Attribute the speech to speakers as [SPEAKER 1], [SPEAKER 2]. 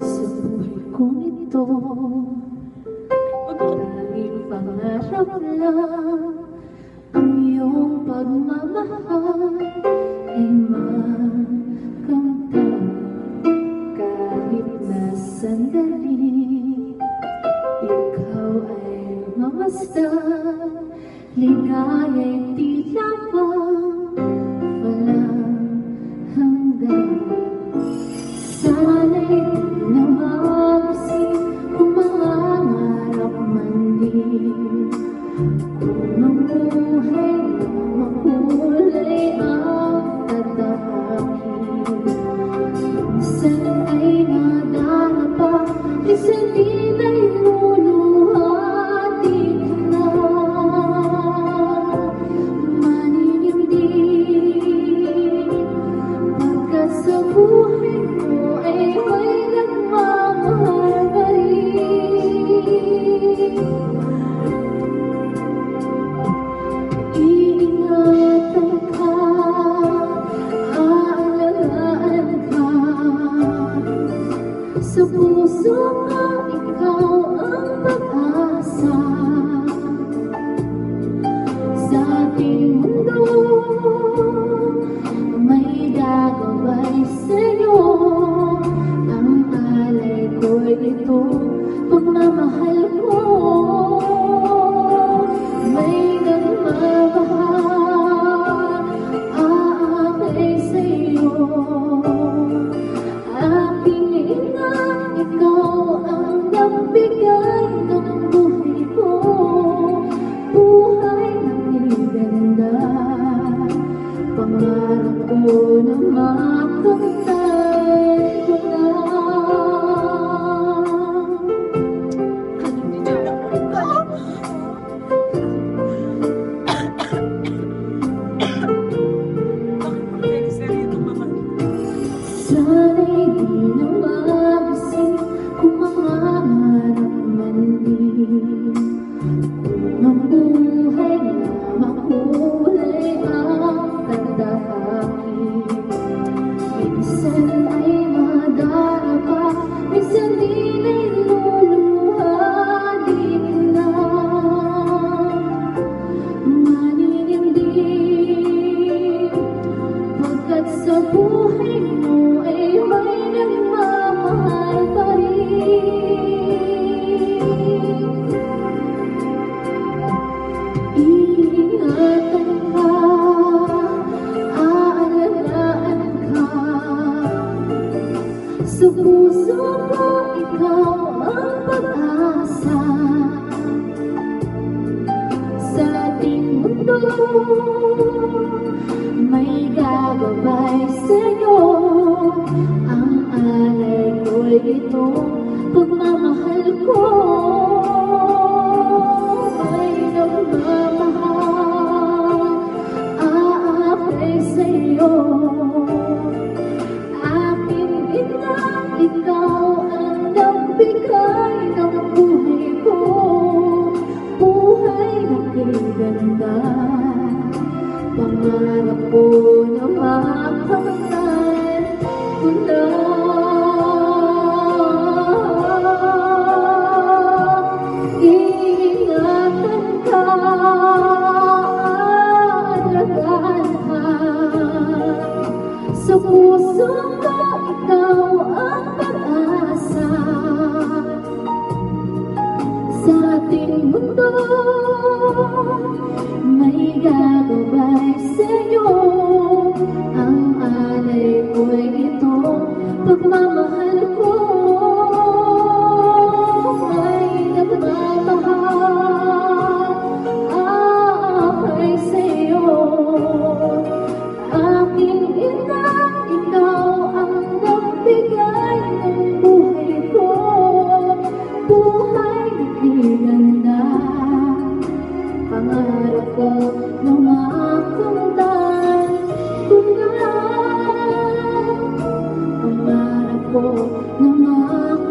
[SPEAKER 1] Sa buhay kong ito, dahil pangarap lang ang iyong pagmamahal ay makamtan. Kahit na sandali, ikaw ay mamasdan. Ligaya'y tila bang walang hanggan. Sana'y di na magising kung mangarap man din. Kung mamuhay na makulay ang tadhakahin. Minsan ay nadarapa, minsan din ay luluhati na. Maninindig, pagkat sa buhay mo ay may nagmamahal pa rin. Iingatan ka, aalagaan ka. Sa puso ko, ikaw ang pag-asa. Sa ating mundo, may gagabay sa'yo. Ang alay ko'y ito, pagmamahal ko. May nagmamahal, aakay sa'yo. Aking ina, ikaw ang nagbigay ng buhay ko. Buhay na pinaganda, pangarap ko na makamtan ko na. Sana'y di na magising kung mangarap man din. Kung mabuhay na makulay ang tadhakahin. Minsan ay madarapa, minsan din ay luluhadin na. Maninindig, pagkat sa buhay mo ay may nagmamahal pa rin. Iingatan ka, aalagaan ka. Sa puso ko, ikaw ang pag-asa. Sa ating mundo, may gagabay sa'yo. Ang alay ko'y ito, pagmamahal ko. May nagmamahal, aakay sa'yo. Aking ina, ikaw ang nagbigay ng buhay ko. Buhay na pinaganda, pangarap ko na makamtan ko na. Iingatan ka, aalagaan ka. Sa puso ko, ikaw ang pag-asa. Sa ating mundo, may gagabay sa'yo. Ang alay ko'y ito, pagmamahal ko. May nagmamahal, aakay sa'yo. Aking ina, ikaw ang nagbigay ng buhay ko. Buhay na pinaganda, pangarap ko na makamtan ko na. Pangarap ko na makamtan